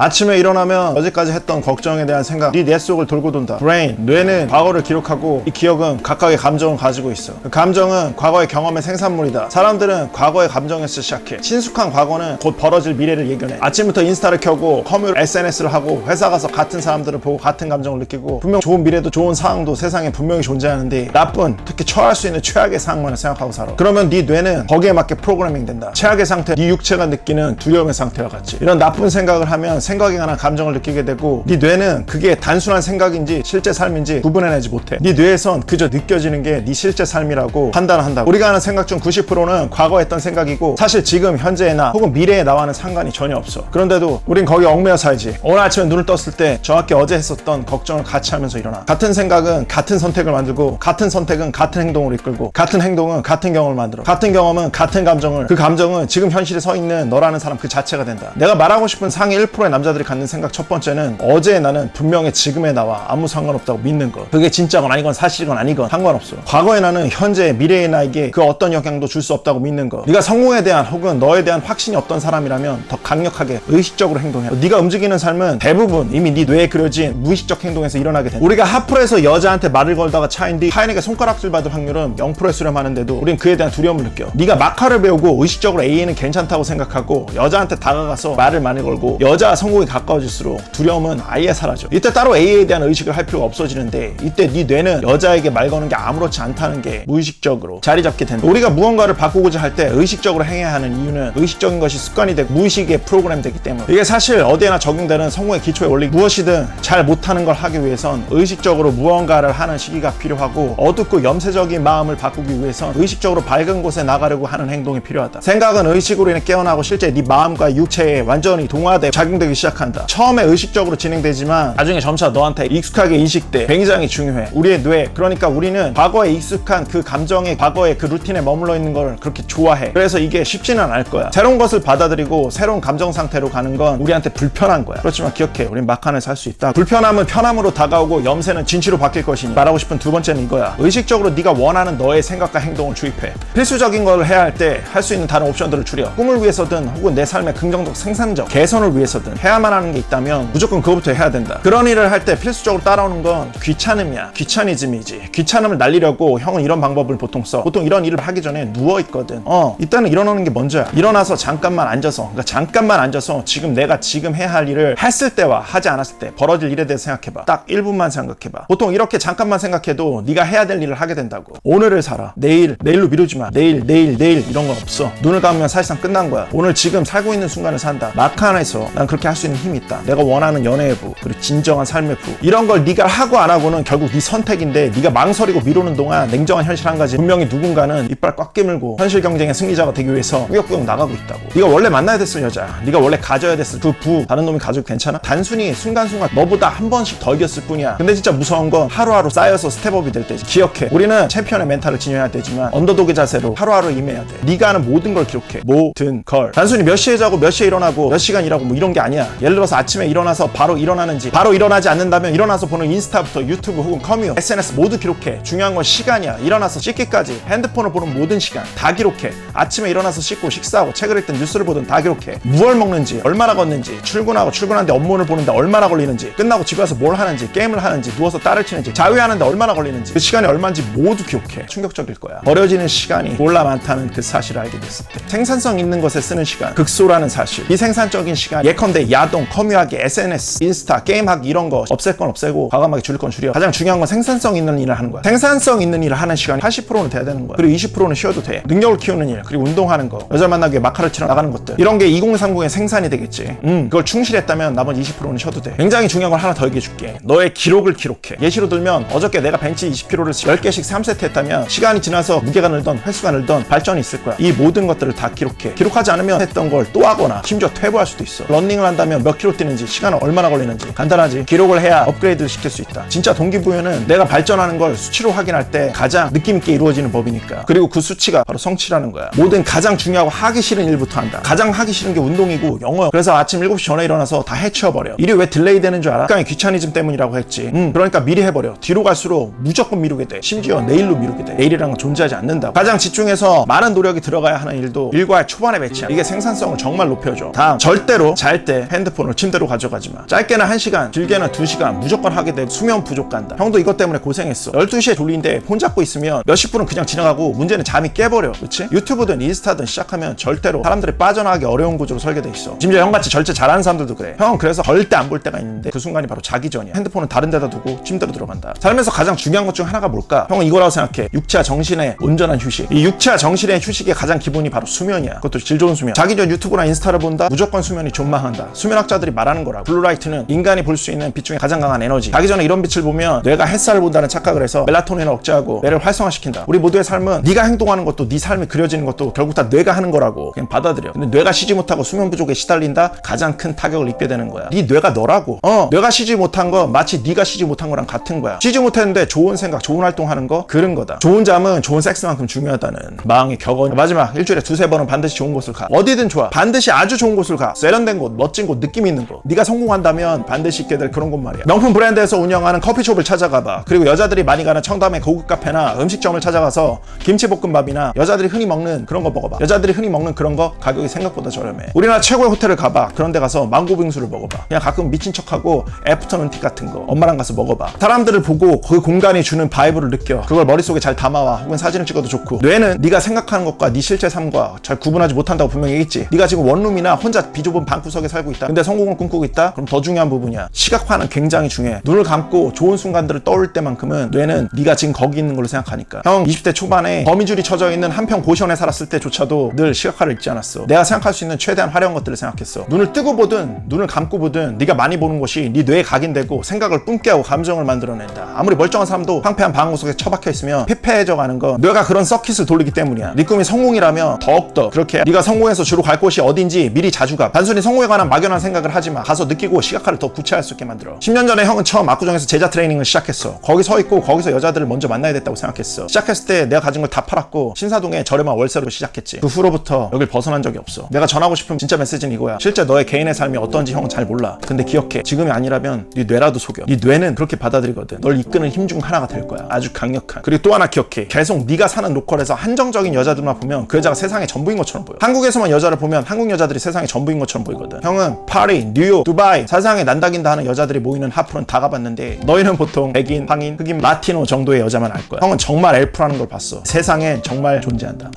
아침에 일어나면 어제까지 했던 걱정에 대한 생각, 네 뇌 속을 돌고 돈다. 브레인, 뇌는 과거를 기록하고 이 기억은 각각의 감정을 가지고 있어. 그 감정은 과거의 경험의 생산물이다. 사람들은 과거의 감정에서 시작해. 친숙한 과거는 곧 벌어질 미래를 예견해. 아침부터 인스타를 켜고 컴퓨터 SNS를 하고 회사 가서 같은 사람들을 보고 같은 감정을 느끼고 분명 좋은 미래도 좋은 상황도 세상에 분명히 존재하는데 나쁜, 특히 처할 수 있는 최악의 상황만 생각하고 살아. 그러면 네 뇌는 거기에 맞게 프로그래밍 된다. 최악의 상태, 네 육체가 느끼는 두려움의 상태와 같이. 이런 나쁜 생각을 하면 생각에 관한 감정을 느끼게 되고 네 뇌는 그게 단순한 생각인지 실제 삶인지 구분해내지 못해. 네 뇌에선 그저 느껴지는 게 네 실제 삶이라고 판단을 한다고. 우리가 하는 생각 중 90%는 과거에 했던 생각이고 사실 지금 현재나 혹은 미래에 나와는 상관이 전혀 없어. 그런데도 우린 거기에 얽매여 살지. 오늘 아침에 눈을 떴을 때 정확히 어제 했었던 걱정을 같이 하면서 일어나. 같은 생각은 같은 선택을 만들고 같은 선택은 같은 행동을 이끌고 같은 행동은 같은 경험을 만들어. 같은 경험은 같은 감정을, 그 감정은 지금 현실에 서 있는 너라는 사람 그 자체가 된다. 내가 말하고 싶은 상위 1%의 남자들이 갖는 생각 첫 번째는 어제의 나는 분명히 지금의 나와 아무 상관없다고 믿는 것. 그게 진짜건 아니건 사실이건 아니건 상관없어. 과거의 나는 현재 미래의 나에게 그 어떤 영향도 줄 수 없다고 믿는 것. 네가 성공에 대한 혹은 너에 대한 확신이 없던 사람이라면 더 강력하게 의식적으로 행동해. 네가 움직이는 삶은 대부분 이미 네 뇌에 그려진 무의식적 행동에서 일어나게 된다. 우리가 하프에서 여자한테 말을 걸다가 차인 뒤 타인에게 손가락질 받을 확률은 0%에 수렴하는데도 우린 그에 대한 두려움을 느껴. 네가 마카를 배우고 의식적으로 A는 괜찮다고 생각하고 여자한테 다가가서 말을 많이 걸고 여자와 성공이 가까워질수록 두려움은 아예 사라져. 이때 따로 A에 대한 의식을 할 필요가 없어지는데 이때 네 뇌는 여자에게 말 거는 게 아무렇지 않다는 게 무의식적으로 자리 잡게 된다. 우리가 무언가를 바꾸고자 할 때 의식적으로 행해야 하는 이유는 의식적인 것이 습관이 되고 무의식에 프로그램 되기 때문에. 이게 사실 어디에나 적용되는 성공의 기초의 원리. 무엇이든 잘 못하는 걸 하기 위해선 의식적으로 무언가를 하는 시기가 필요하고 어둡고 염세적인 마음을 바꾸기 위해선 의식적으로 밝은 곳에 나가려고 하는 행동이 필요하다. 생각은 의식으로 인해 깨어나고 실제 네 마음과 육체에 완전히 동화돼 작용되기 시작한다. 처음에 의식적으로 진행되지만 나중에 점차 너한테 익숙하게 인식돼. 굉장히 중요해. 우리의 뇌, 그러니까 우리는 과거에 익숙한 그 감정의 과거의 그 루틴에 머물러 있는 걸 그렇게 좋아해. 그래서 이게 쉽지는 않을 거야. 새로운 것을 받아들이고 새로운 감정 상태로 가는 건 우리한테 불편한 거야. 그렇지만 기억해, 우린 막판을 살 수 있다. 불편함은 편함으로 다가오고 염세는 진치로 바뀔 것이니. 말하고 싶은 두 번째는 이거야. 의식적으로 네가 원하는 너의 생각과 행동을 주입해. 필수적인 걸 해야 할 때 할 수 있는 다른 옵션들을 줄여. 꿈을 위해서든 혹은 내 삶의 긍정적 생산적 개선을 위해서든 해야만 하는 게 있다면 무조건 그거부터 해야 된다. 그런 일을 할 때 필수적으로 따라오는 건 귀찮음이야. 귀차니즘이지. 귀찮음을 날리려고 형은 이런 방법을 보통 써. 보통 이런 일을 하기 전에 누워있거든. 이때는 일어나는 게 먼저야. 일어나서 잠깐만 앉아서, 그러니까 잠깐만 앉아서 지금 내가 지금 해야 할 일을 했을 때와 하지 않았을 때 벌어질 일에 대해서 생각해봐. 딱 1분만 생각해봐. 보통 이렇게 잠깐만 생각해도 네가 해야 될 일을 하게 된다고. 오늘을 살아. 내일로 미루지 마. 내일 이런 건 없어. 눈을 감으면 사실상 끝난 거야. 오늘 지금 살고 있는 순간을 산다. 막판에서 난 그렇게 할 수 있는 힘이 있다. 내가 원하는 연애의 부, 그리고 진정한 삶의 부. 이런 걸 네가 하고 안 하고는 결국 네 선택인데 네가 망설이고 미루는 동안 냉정한 현실 한 가지. 분명히 누군가는 이빨 꽉 깨물고 현실 경쟁의 승리자가 되기 위해서 꾸역꾸역 나가고 있다고. 네가 원래 만나야 됐을 여자, 네가 원래 가져야 됐을 그 부, 다른 놈이 가져도 괜찮아? 단순히 순간순간 너보다 한 번씩 더 이겼을 뿐이야. 근데 진짜 무서운 건 하루하루 쌓여서 스텝업이 될 때지. 기억해, 우리는 챔피언의 멘탈을 지녀야 되지만 언더독의 자세로 하루하루 임해야 돼. 네가 하는 모든 걸 기록해. 모든 걸. 단순히 몇 시에 자고 몇 시에 일어나고 몇 시간 일하고 뭐 이런 게 아니야. 예를 들어서 아침에 일어나서 바로 일어나는지, 바로 일어나지 않는다면 일어나서 보는 인스타부터 유튜브 혹은 커뮤, SNS 모두 기록해. 중요한 건 시간이야. 일어나서 씻기까지 핸드폰을 보는 모든 시간 다 기록해. 아침에 일어나서 씻고 식사하고 책을 읽든 뉴스를 보든 다 기록해. 무얼 먹는지, 얼마나 걷는지, 출근하고 출근하는데 업무를 보는데 얼마나 걸리는지, 끝나고 집에 와서 뭘 하는지, 게임을 하는지, 누워서 딸을 치는지, 자위하는데 얼마나 걸리는지, 그 시간이 얼마인지 모두 기록해. 충격적일 거야. 버려지는 시간이 몰라 많다는 그 사실을 알게 됐을 때. 생산성 있는 것에 쓰는 시간, 극소라는 사실. 비생산적인 시간, 예컨대 야동, 커뮤하기, SNS, 인스타, 게임하기 이런 거 없앨 건 없애고 과감하게 줄일 건 줄여. 가장 중요한 건 생산성 있는 일을 하는 거야. 생산성 있는 일을 하는 시간이 80%는 돼야 되는 거야. 그리고 20%는 쉬어도 돼. 능력을 키우는 일, 그리고 운동하는 거, 여자 만나기 위해 마카를 치러 나가는 것들, 이런 게 2030의 생산이 되겠지. 그걸 충실했다면 나머지 20%는 쉬어도 돼. 굉장히 중요한 걸 하나 더 얘기해 줄게. 너의 기록을 기록해. 예시로 들면 어저께 내가 벤치 20kg를 10개씩 3세트 했다면 시간이 지나서 무게가 늘던 횟수가 늘던 발전이 있을 거야. 이 모든 것들을 다 기록해. 기록하지 않으면 했던 걸 또 하거나 심지어 퇴보할 수도 있어. 러닝을 한다면 몇 킬로 뛰는지, 시간은 얼마나 걸리는지. 간단하지. 기록을 해야 업그레이드를 시킬 수 있다. 진짜 동기부여는 내가 발전하는 걸 수치로 확인할 때 가장 느낌 있게 이루어지는 법이니까. 그리고 그 수치가 바로 성취라는 거야. 뭐든 가장 중요하고 하기 싫은 일부터 한다. 가장 하기 싫은 게 운동이고 영어야. 그래서 아침 7시 전에 일어나서 다 해치워버려. 일이 왜 딜레이 되는 줄 알아? 그냥 귀차니즘 때문이라고 했지. 그러니까 미리 해버려. 뒤로 갈수록 무조건 미루게 돼. 심지어 내일로 미루게 돼. 내일이라는 건 존재하지 않는다고. 가장 집중해서 많은 노력이 들어가야 하는 일도 일과의 초반에 배치야. 이게 생산성을 정말 높여줘. 다음, 절대로 잘 때 핸드폰을 침대로 가져가지 마. 짧게는 1시간, 길게는 2시간 무조건 하게 되고 수면 부족 간다. 형도 이것 때문에 고생했어. 12시에 졸린데 폰 잡고 있으면 몇십 분은 그냥 지나가고 문제는 잠이 깨버려. 그치? 유튜브든 인스타든 시작하면 절대로 사람들이 빠져나가기 어려운 구조로 설계돼 있어. 심지어 형같이 절제 잘하는 사람들도 그래. 형은 그래서 절대 안 볼 때가 있는데 그 순간이 바로 자기 전이야. 핸드폰은 다른 데다 두고 침대로 들어간다. 살면서 가장 중요한 것 중 하나가 뭘까? 형은 이거라고 생각해. 육체와 정신의 온전한 휴식. 이 육체와 정신의 휴식의 가장 기본이 바로 수면이야. 그것도 질 좋은 수면. 자기 전 유튜브나 인스타를 본다? 무조건 수면이 존망한다. 수면학자들이 말하는 거라고. 블루라이트는 인간이 볼 수 있는 빛 중에 가장 강한 에너지. 자기 전에 이런 빛을 보면 뇌가 햇살을 본다는 착각을 해서 멜라토닌을 억제하고 뇌를 활성화시킨다. 우리 모두의 삶은 네가 행동하는 것도 네 삶이 그려지는 것도 결국 다 뇌가 하는 거라고 그냥 받아들여. 근데 뇌가 쉬지 못하고 수면 부족에 시달린다? 가장 큰 타격을 입게 되는 거야. 네 뇌가 너라고. 뇌가 쉬지 못한 거 마치 네가 쉬지 못한 거랑 같은 거야. 쉬지 못했는데 좋은 생각, 좋은 활동하는 거 그런 거다. 좋은 잠은 좋은 섹스만큼 중요하다는 마왕의 격언. 마지막 일주일에 2-3번은 반드시 좋은 곳을 가. 어디든 좋아. 반드시 아주 좋은 곳을 가. 세련된 곳, 멋진 곳, 느낌 있는 곳. 네가 성공한다면 반드시 있게 될 그런 곳 말이야. 명품 브랜드에서 운영하는 커피숍을 찾아가봐. 그리고 여자들이 많이 가는 청담의 고급 카페나 음식점을 찾아가서 김치볶음밥이나 여자들이 흔히 먹는 그런 거 먹어봐. 여자들이 흔히 먹는 그런 거 가격이 생각보다 저렴해. 우리나라 최고의 호텔을 가봐. 그런 데 가서 망고빙수를 먹어봐. 그냥 가끔 미친 척하고 애프터눈 티 같은 거 엄마랑 가서 먹어봐. 사람들을 보고 그 공간이 주는 바이브를 느껴. 그걸 머릿속에 잘 담아와. 혹은 사진을 찍어도 좋고. 뇌는 네가 생각하는 것과 네 실제 삶과 잘 구분하지 못한다고 분명히 얘기했지. 네가 지금 원룸이나 혼자 비좁은 방구석에 살고 있다. 근데 성공을 꿈꾸고 있다? 그럼 더 중요한 부분이야. 시각화는 굉장히 중요해. 눈을 감고 좋은 순간들을 떠올 때만큼은 뇌는 네가 지금 거기 있는 걸로 생각하니까. 형 20대 초반에 거미줄이 쳐져 있는 한평 고시원에 살았을 때조차도 늘 시각화를 읽지 않았어. 내가 생각할 수 있는 최대한 화려한 것들을 생각했어. 눈을 뜨고 보든 눈을 감고 보든 네가 많이 보는 것이 네 뇌에 각인되고 생각을 뿜게 하고 감정을 만들어낸다. 아무리 멀쩡한 사람도 황폐한 방구석에 처박혀 있으면 피폐해져 가는 건 뇌가 그런 서킷을 돌리기 때문이야. 네 꿈이 성공이라면 더욱더 그렇게 네가 성공해서 주로 갈 곳이 어딘지 미리 자주 가. 단순히 성공에 관한 막연한 생각을 하지 마. 가서 느끼고 시각화를 더 구체화할 수 있게 만들어. 10년 전에 형은 처음 압구정에서 제자 트레이닝을 시작했어. 거기 서 있고 거기서 여자들을 먼저 만나야 됐다고 생각했어. 시작했을 때 내가 가진 걸 다 팔았고 신사동에 저렴한 월세로 시작했지. 그 후로부터 여길 벗어난 적이 없어. 내가 전하고 싶은 진짜 메시지는 이거야. 실제 너의 개인의 삶이 어떤지 형은 잘 몰라. 근데 기억해. 지금이 아니라면 네 뇌라도 속여. 네 뇌는 그렇게 받아들이거든. 널 이끄는 힘 중 하나가 될 거야. 아주 강력한. 그리고 또 하나 기억해. 계속 네가 사는 로컬에서 한정적인 여자들만 보면 그 여자가 세상의 전부인 것처럼 보여. 한국에서만 여자를 보면 한국 여자들이 세상의 전부인 것처럼 보이거든. 형은 파리, 뉴욕, 두바이 세상에 난다긴다 하는 여자들이 모이는 하프는 다 가봤는데 너희는 보통 백인, 황인, 흑인, 라티노 정도의 여자만 알 거야. 형은 정말 엘프라는 걸 봤어. 세상에 정말 존재한다.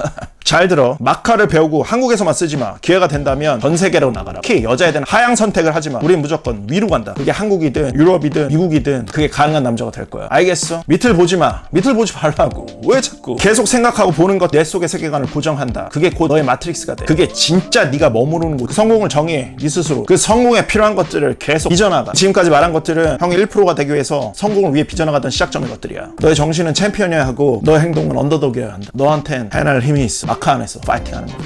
잘 들어. 마카를 배우고 한국에서만 쓰지 마. 기회가 된다면 전 세계로 나가라. 특히 여자에 대한 하향 선택을 하지 마. 우린 무조건 위로 간다. 그게 한국이든 유럽이든 미국이든 그게 가능한 남자가 될 거야. 알겠어? 밑을 보지 마. 밑을 보지 말라고. 왜 자꾸 계속 생각하고 보는 것 내 속의 세계관을 고정한다. 그게 곧 너의 마트릭스가 돼. 그게 진짜 네가 머무르는 곳. 그 성공을 정해. 네 스스로. 그 성공에 필요한 것들을 계속 빚어나가. 지금까지 말한 것들은 형이 1%가 되기 위해서 성공을 위해 빚어나가던 시작점의 것들이야. 너의 정신은 챔피언이어야 하고 너의 행동은 언더독이어야 한다. 너한텐 해낼 힘이 있어. 마카 안에서 파이팅하는 거야.